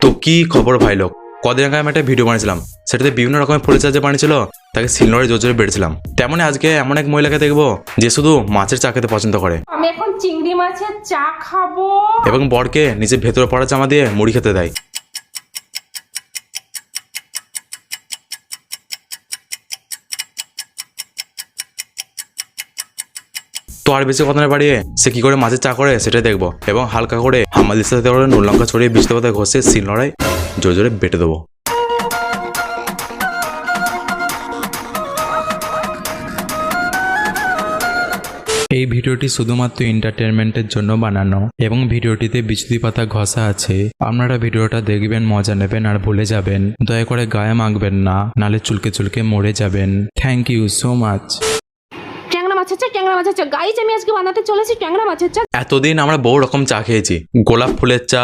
তো কি খবর ভাই লোক, কদিন আগে আমি একটা ভিডিও বানিয়েছিলাম, সেটাতে বিভিন্ন রকমের ফুলের চা যে বানিয়েছিল তাকে সিলনোড়ে জোর জোরে বেড়েছিলাম। তেমনই আজকে এমন এক মহিলাকে দেখবো যে শুধু মাছের চা খেতে পছন্দ করে। আমি এখন চিংড়ি মাছের চা খাবো এবং বরকে নিজের ভেতরে পড়া জামা দিয়ে মুড়ি খেতে দেয়। তো আর বেশি কথা না বাড়িয়ে সে কি করে মাছের চা করে সেটাই দেখবো, এবং হালকা করে হামালির সাথে করে নুন লঙ্কা ছড়িয়ে বৃষ্টি পাতা ঘষে শিলনোড়ায় জোরে জোরে বেটে দেবো। এই ভিডিওটি শুধুমাত্র এন্টারটেনমেন্টের জন্য বানানো এবং ভিডিওটিতে বিচুতি পাতা ঘষা আছে। আপনারা ভিডিওটা দেখবেন, মজা নেবেন আর ভুলে যাবেন। দয়া করে গায়ে মাখবেন না, নালে চুলকে চুলকে মরে যাবেন। Thank you so much. ট্যাংরা মাছের চা গাইজ, আমি আজকে বানাতে চলেছি ট্যাংরা মাছের চা। এতদিন আমরা বহু রকম চা খেয়েছি, গোলাপ ফুলের চা,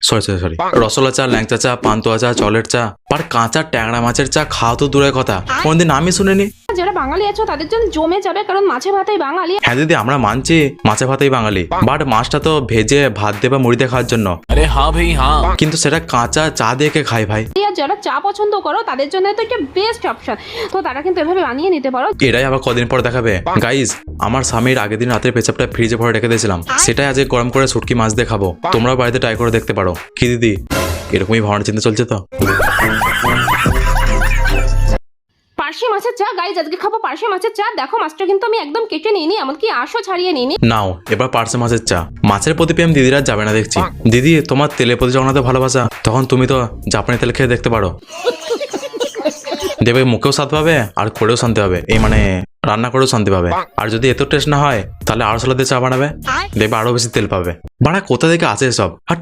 সরি রসলা চা, ল্যাংচা চা, পান্তুয়া চা, চলের চা, আর কাঁচা ট্যাংরা মাছের চা খাওয়া তো দূরের কথা, কোনদিন আমি শুনিনি। যারা বাঙালি আছো তাদের জন্য জমে যাবে, কারণ মাছে ভাতেই বাঙালি। হ্যাঁ দিদি, আমরা মানছি মাছে ভাতেই বাঙালি, বাট মাছটা তো ভেজে ভাত দিয়ে বা মুড়িতে খাওয়ার জন্য। আরে হ্যাঁ ভাই হ্যাঁ, কিন্তু সেটা কাঁচা চা দিয়ে কে খাই ভাই? আর যারা চা পছন্দ করো তাদের জন্য তো একটা বেস্ট অপশন, তো তারা কিন্তু এভাবে বানিয়ে নিতে পারো। এটাই আবার কদিন পর দেখাবে গাইজ। আমার স্বামীর আগের দিন রাতের পেচাপটা ফ্রিজে ভরে রেখে দিয়েছিলাম, সেটাই আজকে গরম করে শুটকি মাছ দিয়ে খাবো। তোমরাও বাড়িতে ট্রাই করে দেখতে পারো। কি দিদি, এরকমই ভাবনা চিন্তা চলছে তো? পার্শে মাছের চা গাইজ, আজকে খাবো পার্শে মাছের চা। দেখো মাছটা কিন্তু আমি একদম কেটে নিইনি, এমনকি আঁশও ছাড়িয়ে নিইনি। নাও এবার পার্শে মাছের চা। মাছের প্রতি প্রেম দিদিরা যাবে না দেখছি। দিদি, তোমার তেলের প্রতি যখন এত ভালোবাসা, তখন তুমি তো জাপানি তেল খেয়ে দেখতে পারো। দেখবে মুখেও স্বাদ পাবে আর করেও শান্তি পাবে, এই মানে রান্না করেও শান্তি পাবে। আর যদি এত টেস্ট না হয় তাহলে আরো সালাতে চা বানাবে, দেখবে আরো বেশি তেল পাবে। বাড়া কোথা থেকে আছে সব? হাট।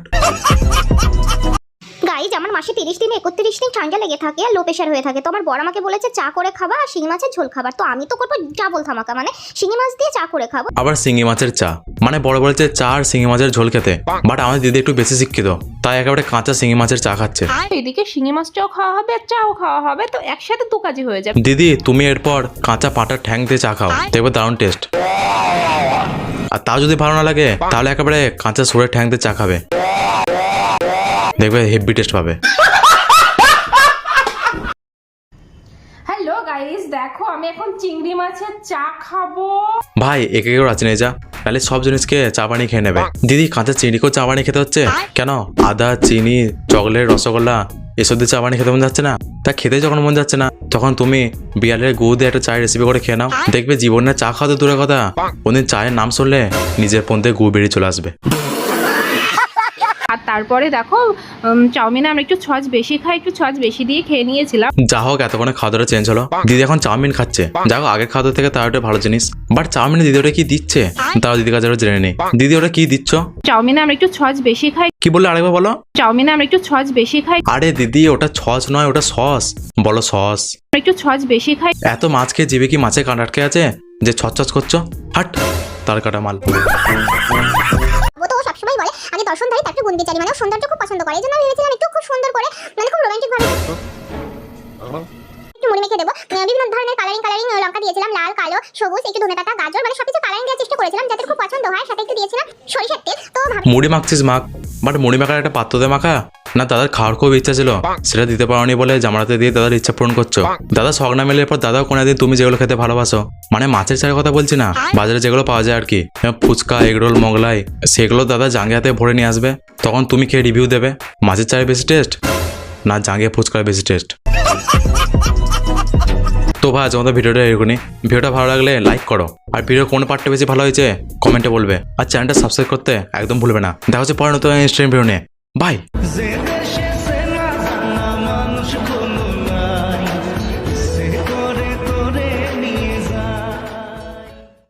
গাইজ, আমার মাসে 30 দিন 31 দিন ঠান্ডা লেগে থাকে আর লো প্রেশার হয়ে থাকে। তো আমার বড় আমাকে বলেছে চা করে খাবা আর শিঙি মাছের ঝোল খাবার। তো আমি তো করবো ডাবল ধামাকা, মানে শিঙি মাছ দিয়ে চা করে খাবো। আবার শিঙি মাছের চা, মানে বড় বলেছে চা আর শিঙি মাছের ঝোল খেতে। বাট আমাদের দিদি একটু বেশি শিক্ষিত, তাই একেবারে কাঁচা শিঙি মাছের চা খাচ্ছে। এদিকে শিঙি মাছটাও খাওয়া হবে আর চাও খাওয়া হবে, তো একসাথে দু কাজই হয়ে যাবে। দিদি, তুমি এরপর কাঁচা পাটার ঠ্যাং দিয়ে চা খাও, দেখবে দারুণ টেস্ট। আর তাও যদি ভালো না লাগে তাহলে একেবারে কাঁচা সুরের ঠ্যাং দিয়ে চা খাবে, দেখবে হেভি টেস্ট পাবে। হ্যালো গাইস, দেখো আমি এখন চিংড়ি মাছের চা খাবো। ভাই একে কেউ রাজি নেই যা, তাহলে সব জিনিসকে চা বানিয়ে খেয়ে নেবে। দিদি, কাঁচা চিনিকেও চা বানিয়ে খেতে হচ্ছে কেন? আদা, চিনি, চকলেট, রসগোল্লা এসব দিয়ে চা বানিয়ে খেতে মন যাচ্ছে না? তা খেতে যখন মন যাচ্ছে না, তখন তুমি বিড়ালের গু দিয়ে একটা চায়ের রেসিপি করে খেয়ে নাও। দেখবে জীবনে চা খাওয়া তো দূরের কথা, কোনদিন চায়ের নাম শুনলে নিজের পন্থে গু বেরিয়ে চলে আসবে। আর তারপরে দেখো চাউমিনে আমরা একটু ছচ বেশি খাই, একটু ছচ বেশি দিয়ে খেয়ে নিয়েছিলাম। যা হোক, এতক্ষণে খাওয়া দাওয়া চেঞ্জ হলো। দিদি এখন চাউমিন খাচ্ছে, দেখো আগের খাওয়া দাওয়া থেকে তার একটা ভালো জিনিস। বাট চাউমিনে দিদি ওটা কি দিচ্ছে তাও দিদির কাছে জেনে নেই। দিদি ওটা কি দিচ্ছ? চাউমিনে আমরা একটু ছচ বেশি খাই। কি বললে আরেকবার বলো? চাউমিনে আমরা একটু ছচ বেশি খাই। আরে দিদি, ওটা ছচ নয়, ওটা সস। বলো সস। একটু ছচ বেশি খাই। এত মাছ খেয়ে জিভে কি মাছে কাঁটা আটকে আছে যে ছচ ছচ করছো? হাট, তার কাটা মাল। ও তো সবসময় বলে আমি দর্শনধারী, তার একটু গুণ বিচারি, মানে ও সৌন্দর্য খুব পছন্দ করে। এই জন্য আমি ভেবেছিলাম একটু খুব সুন্দর করে, মানে খুব রোমান্টিক ভাবে একটু মুড়ি মেখে দেবো। বিভিন্ন ধরনের কালারিং লঙ্কা দিয়েছিলাম, লাল, কালো, সবুজ, একটু ধনেপাতা, গাজর, মানে সবকিছু কালারিং দেওয়ার চেষ্টা করেছিলাম যাতে খুব পছন্দ হয়। সাথে একটু দিয়েছিলাম সরিষার তেল। তো মুড়ি মাখছিস মাখ, বাট মুড়ি মাখার একটা পাত্র দিয়ে মাখা না। দাদার খাওয়ার খুব ইচ্ছা ছিল, সেটা দিতে পারোনি বলে জামারাতে দিয়ে দাদার ইচ্ছা পূরণ করছো। দাদা শখ না মেলে পর দাদাও কোনোদিন তুমি যেগুলো খেতে ভালোবাসো, মানে মাছের চায়ের কথা বলছি না, বাজারে যেগুলো পাওয়া যায় আর কি, ফুচকা, এগরোল, মোগলাই, সেগুলো দাদা জাঙ্গে হাতে ভরে নিয়ে আসবে। তখন তুমি খেয়ে রিভিউ দেবে মাছের চায়ের বেশি টেস্ট না জাঙ্গে ফুচকার বেশি টেস্ট। তো ভাই আজ আমাদের ভিডিওটা এরকমই। ভিডিওটা ভালো লাগলে লাইক করো, আর ভিডিওর কোন পার্টটা বেশি ভালো হয়েছে কমেন্টে বলবে, আর চ্যানেলটা সাবস্ক্রাইব করতে একদম ভুলবে না। দেখা হচ্ছে পরে নতুন ইনস্টাগ্রাম ভিডিও নিয়ে। বাই।